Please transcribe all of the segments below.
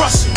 Grustle,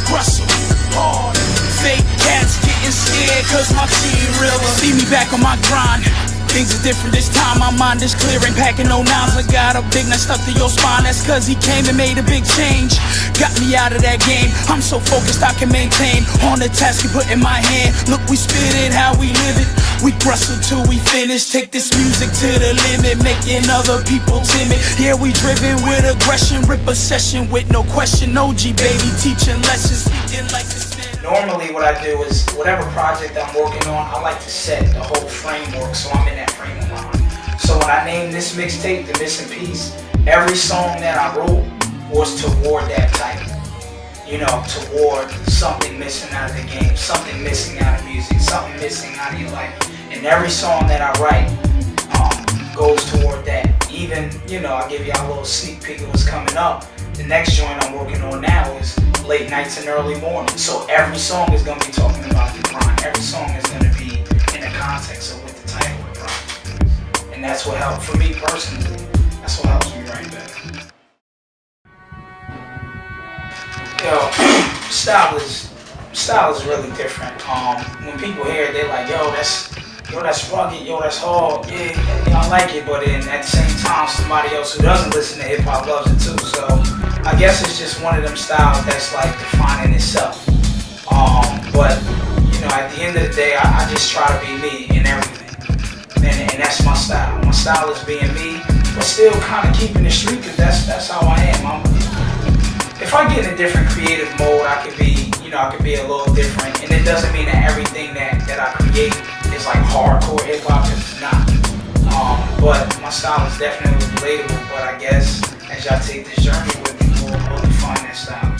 Grustle, hard. Fake cats getting scared cause my team realer. See me back on my grind. Things are different this time, my mind is clear, ain't packing no nines. I got a big nut stuck to your spine, that's cause he came and made a big change. Got me out of that game, I'm so focused I can maintain. On the task he put in my hand, look we spit it, how we live it. We Grustle till we finish, take this music to the limit, making other people timid. Yeah, we driven with aggression, rip a session with no question. OG baby, teaching lessons, speaking like this. Normally what I do is, whatever project I'm working on, I like to set the whole framework so I'm in that frame of mind. So when I named this mixtape, The Missing Piece, every song that I wrote was toward that title. You know, toward something missing out of the game, something missing out of music, something missing out of your life. And every song that I write goes toward that. Even, you know, I'll give y'all a little sneak peek of what's coming up. The next joint I'm working on now is late nights and early mornings. So every song is going to be talking about the grind. Every song is going to be in the context of what the title of the project is. And that's what helped for me personally. That's what helps me write better. Yo, style is really different. When people hear it, they're like, yo, that's rugged, yo, that's hard. Yeah, I like it, but then at the same time, somebody else who doesn't listen to hip hop loves it too. So I guess it's just one of them styles that's like defining itself. But you know, at the end of the day, I just try to be me in everything, and that's my style. My style is being me, but still kind of keeping it street, because that's how I am. If I get in a different creative mode, I could be, you know, I could be a little different, and it doesn't mean that everything that I create is like hardcore hip hop, because it's not. But my style is definitely relatable. But I guess as y'all take this journey with me, we'll define that style.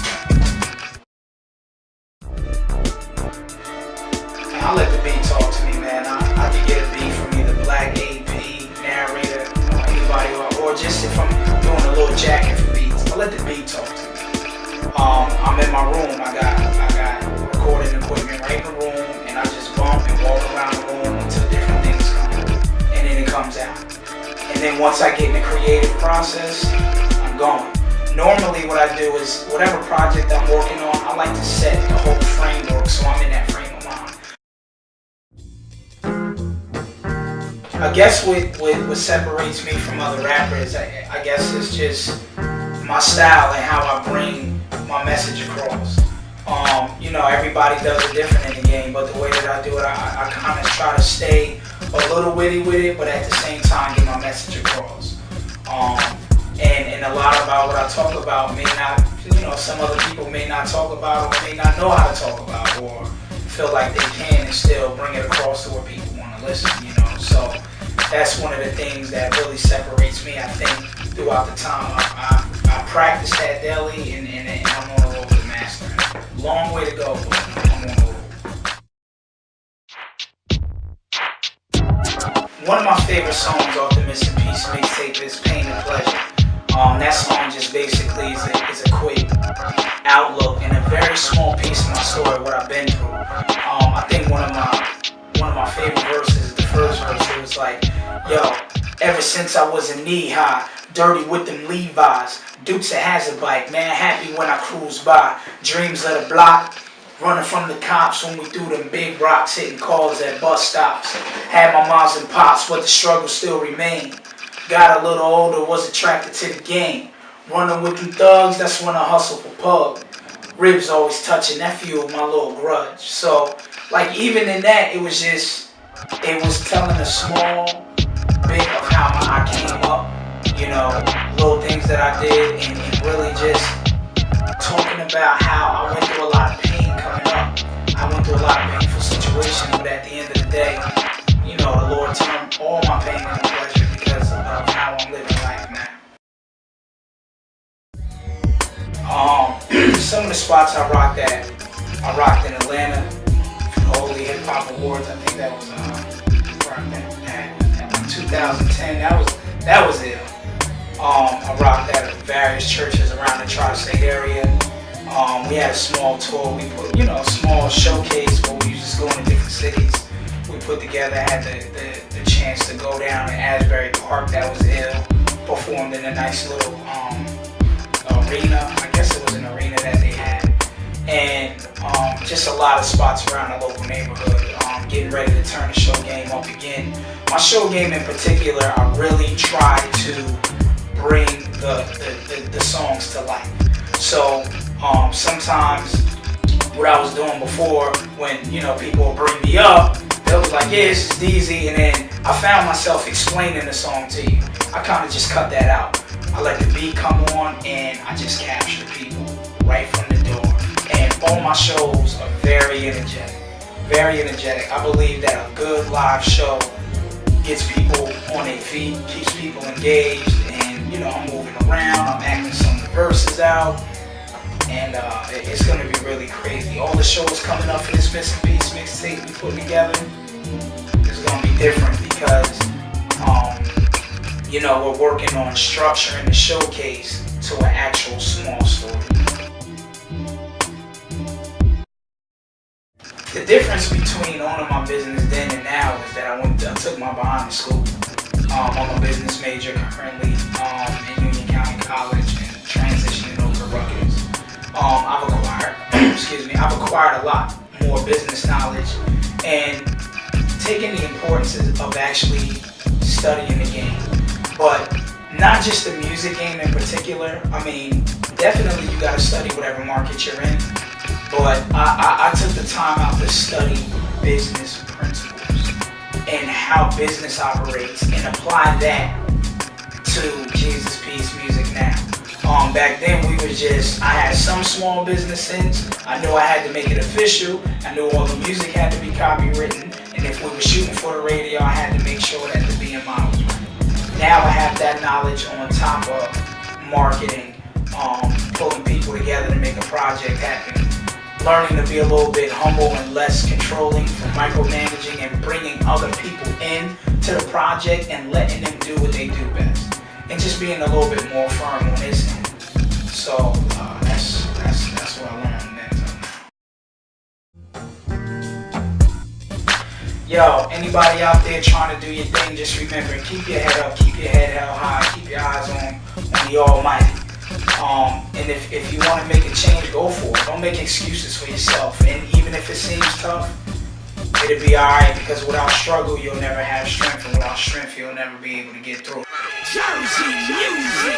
And I'll let the beat talk to me, man. I can get a beat from either Black AP, narrator, anybody, or just if I'm doing a little jacking for beats, I'll let the beat talk to me. I'm in my room. I got recording equipment right in the room, and I just bump and walk around the room until different things come, and then it comes out. And then once I get in the creative process, I'm going. Normally what I do is, whatever project I'm working on, I like to set the whole framework so I'm in that frame of mind. I guess what separates me from other rappers, I guess it's just my style and how I bring my message across. You know, everybody does it different in the game, but the way that I do it, I kind of try to stay a little witty with it, but at the same time get my message across. And a lot about what I talk about may not, you know, some other people may not talk about, or may not know how to talk about, or feel like they can and still bring it across to where people want to listen, you know. So that's one of the things that really separates me, I think, throughout the time. I practice that daily, and I'm on the road to mastering. Long way to go, but I'm on the road. One of my favorite songs off the Missing Piece mixtape is Pain and Pleasure. That song just basically is a quick outlook and a very small piece of my story, what I've been through. I think one of my favorite verses, the first verse, it was like, yo, ever since I was in knee high, dirty with them Levi's, Dukes a hazard bike, man, happy when I cruise by, dreams of the block, running from the cops when we threw them big rocks, hitting cars at bus stops, had my moms and pops, but the struggle still remained. Got a little older, was attracted to the game, running with them thugs, that's when I hustle for pub. Ribs always touching, that fueled my little grudge. So, like, even in that, it was telling a small bit of how I came up, you know, little things that I did, and really just talking about how I went through a lot of pain coming up. I went through a lot of painful situations, but at the end of the day, you know, the Lord turned all my pain into pleasure because of how I'm living life now. Some of the spots I rocked in Atlanta for the Holy Hip Hop Awards. I think that was in 2010. That was it. I rocked at various churches around the tri-state area. We had a small tour. We put, you know, a small showcase where we just go into different cities. We put together, had the chance to go down to Asbury Park. That was ill. Performed in a nice little arena. I guess it was an arena just a lot of spots around the local neighborhood. Getting ready to turn the show game up again. My show game in particular, I really try to bring the songs to life. So sometimes what I was doing before, when people would bring me up, they was like, yeah, this is DZ, and then I found myself explaining the song to you. I kind of just cut that out. I let the beat come on and I just capture people right from the door. And all my shows are very energetic. Very energetic. I believe that a good live show gets people on their feet, keeps people engaged, and I'm moving around, I'm acting some of the verses out, and it's gonna be really crazy. All the shows coming up for this Missing Piece mixtape we putting together is gonna be different because we're working on structuring the showcase to an actual small story. The difference between owning my business then and now is that I took my behind the school. I'm a business major currently in Union County College and transitioning over to Rutgers. I've acquired a lot more business knowledge and taken the importance of actually studying the game. But not just the music game in particular. I mean, definitely you gotta study whatever market you're in. But I took the time out to study business principles and how business operates and apply that to Jesus Peace Music now. Back then I had some small business sense. I knew I had to make it official. I knew all the music had to be copywritten. And if we were shooting for the radio, I had to make sure that the BMI was right. Now I have that knowledge on top of marketing, pulling people together to make a project happen. Learning to be a little bit humble and less controlling from micromanaging and bringing other people in to the project and letting them do what they do best. And just being a little bit more firm on this end. So that's what I learned then. Yo, anybody out there trying to do your thing, just remember, keep your head up, keep your head held high, keep your eyes on the Almighty. And if you want to make a change, go for it. Don't make excuses for yourself. And even if it seems tough, it'll be alright, because without struggle, you'll never have strength. And without strength, you'll never be able to get through. Jersey music.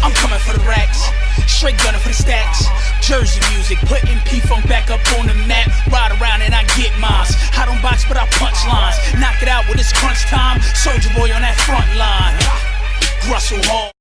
I'm coming for the racks. Straight gunning for the stacks. Jersey music, putting P-Funk back up on the map. Ride around and I get mines. I don't box, but I punch lines. Knock it out when it's crunch time. Soldier boy on that front line. Grustle hard.